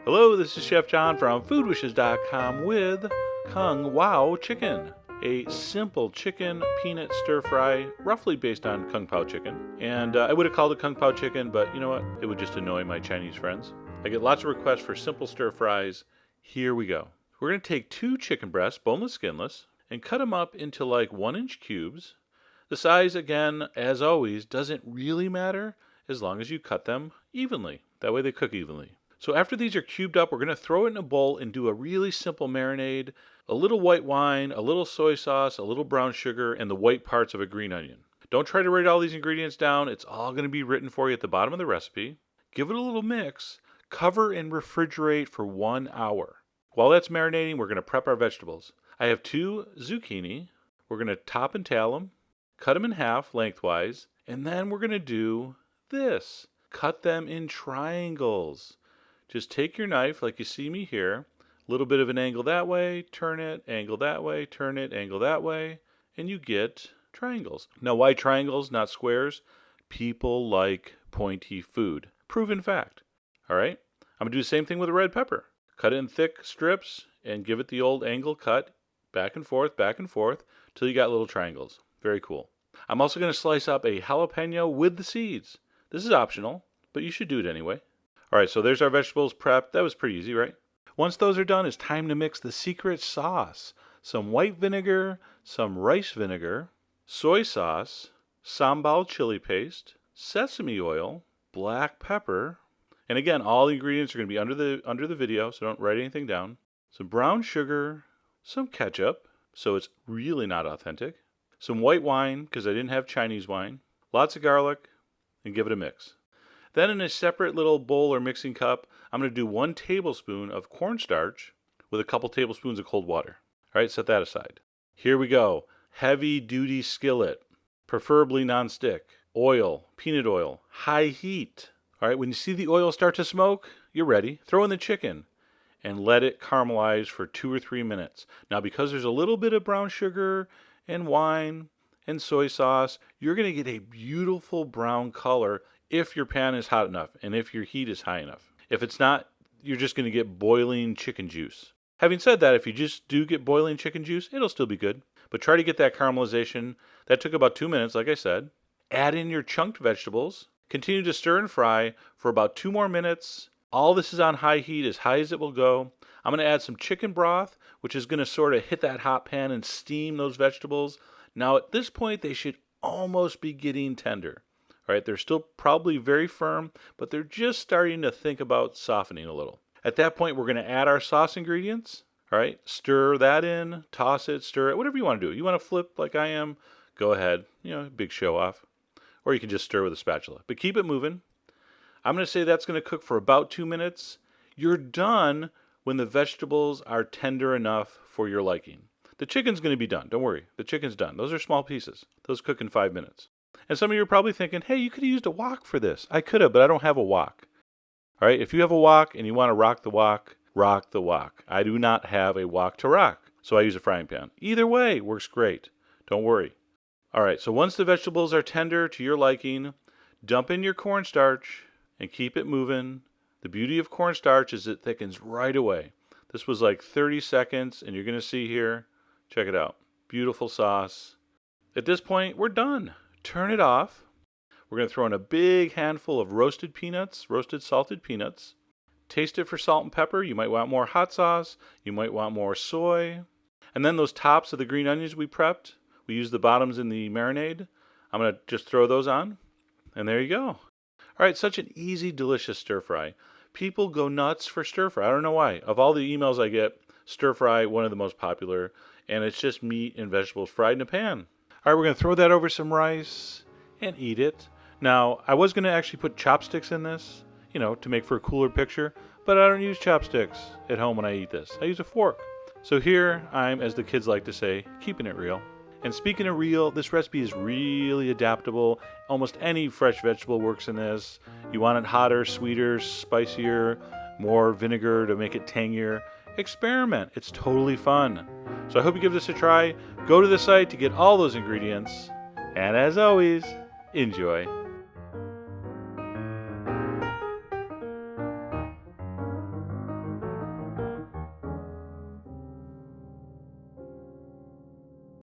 Hello, this is Chef John from foodwishes.com with Kung Pao chicken. A simple chicken peanut stir fry, roughly based on Kung Pao chicken. And I would have called it Kung Pao chicken, but you know what? It would just annoy my Chinese friends. I get lots of requests for simple stir fries. Here we go. We're going to take 2 chicken breasts, boneless, skinless, and cut them up into like 1-inch cubes. The size, again, as always, doesn't really matter as long as you cut them evenly. That way they cook evenly. So after these are cubed up, we're going to throw it in a bowl and do a really simple marinade. A little white wine, a little soy sauce, a little brown sugar, and the white parts of a green onion. Don't try to write all these ingredients down. It's all going to be written for you at the bottom of the recipe. Give it a little mix. Cover and refrigerate for 1 hour. While that's marinating, we're going to prep our vegetables. I have 2 zucchini. We're going to top and tail them, cut them in half lengthwise, and then we're going to do this. Cut them in triangles. Just take your knife like you see me here, a little bit of an angle that way, turn it, angle that way, turn it, angle that way, and you get triangles. Now, why triangles, not squares? People like pointy food. Proven fact. All right? I'm going to do the same thing with a red pepper. Cut it in thick strips and give it the old angle cut, back and forth, till you got little triangles. Very cool. I'm also going to slice up a jalapeno with the seeds. This is optional, but you should do it anyway. All right, so there's our vegetables prepped. That was pretty easy, right? Once those are done, it's time to mix the secret sauce. Some white vinegar, some rice vinegar, soy sauce, sambal chili paste, sesame oil, black pepper, and again, all the ingredients are going to be under the video, so don't write anything down. Some brown sugar, some ketchup, so it's really not authentic. Some white wine, because I didn't have Chinese wine. Lots of garlic, and give it a mix. Then in a separate little bowl or mixing cup, I'm going to do 1 tablespoon of cornstarch with a couple tablespoons of cold water. All right, set that aside. Here we go. Heavy duty skillet, preferably nonstick. Oil, peanut oil, high heat. All right, when you see the oil start to smoke, you're ready. Throw in the chicken and let it caramelize for 2 or 3 minutes. Now, because there's a little bit of brown sugar and wine and soy sauce, you're going to get a beautiful brown color if your pan is hot enough and if your heat is high enough. If it's not, you're just going to get boiling chicken juice. Having said that, if you just do get boiling chicken juice, it'll still be good. But try to get that caramelization. That took about 2 minutes, like I said. Add in your chunked vegetables. Continue to stir and fry for about 2 more minutes. All this is on high heat, as high as it will go. I'm going to add some chicken broth, which is going to sort of hit that hot pan and steam those vegetables. Now, at this point, they should almost be getting tender. All right, they're still probably very firm, but they're just starting to think about softening a little. At that point, we're going to add our sauce ingredients. All right, stir that in, toss it, stir it, whatever you want to do. You want to flip like I am, go ahead. Big show off. Or you can just stir with a spatula. But keep it moving. I'm going to say that's going to cook for about 2 minutes. You're done when the vegetables are tender enough for your liking. The chicken's going to be done. Don't worry. The chicken's done. Those are small pieces. Those cook in 5 minutes. And some of you are probably thinking, hey, you could have used a wok for this. I could have, but I don't have a wok. All right, if you have a wok and you want to rock the wok. I do not have a wok to rock, so I use a frying pan. Either way works great. Don't worry. All right, so once the vegetables are tender to your liking, dump in your cornstarch and keep it moving. The beauty of cornstarch is it thickens right away. This was like 30 seconds, and you're going to see here. Check it out. Beautiful sauce. At this point, we're done. Turn it off. We're going to throw in a big handful of roasted salted peanuts. Taste it for salt and pepper. You might want more hot sauce. You might want more soy. And then those tops of the green onions we prepped, we used the bottoms in the marinade. I'm going to just throw those on. And there you go. All right, such an easy, delicious stir fry. People go nuts for stir fry. I don't know why. Of all the emails I get, stir fry, one of the most popular. And it's just meat and vegetables fried in a pan. All right, we're going to throw that over some rice and eat it. Now, I was going to actually put chopsticks in this, to make for a cooler picture, but I don't use chopsticks at home when I eat this. I use a fork. So here I'm, as the kids like to say, keeping it real. And speaking of real, this recipe is really adaptable. Almost any fresh vegetable works in this. You want it hotter, sweeter, spicier, more vinegar to make it tangier. Experiment. It's totally fun. So I hope you give this a try. Go to the site to get all those ingredients. And as always, enjoy.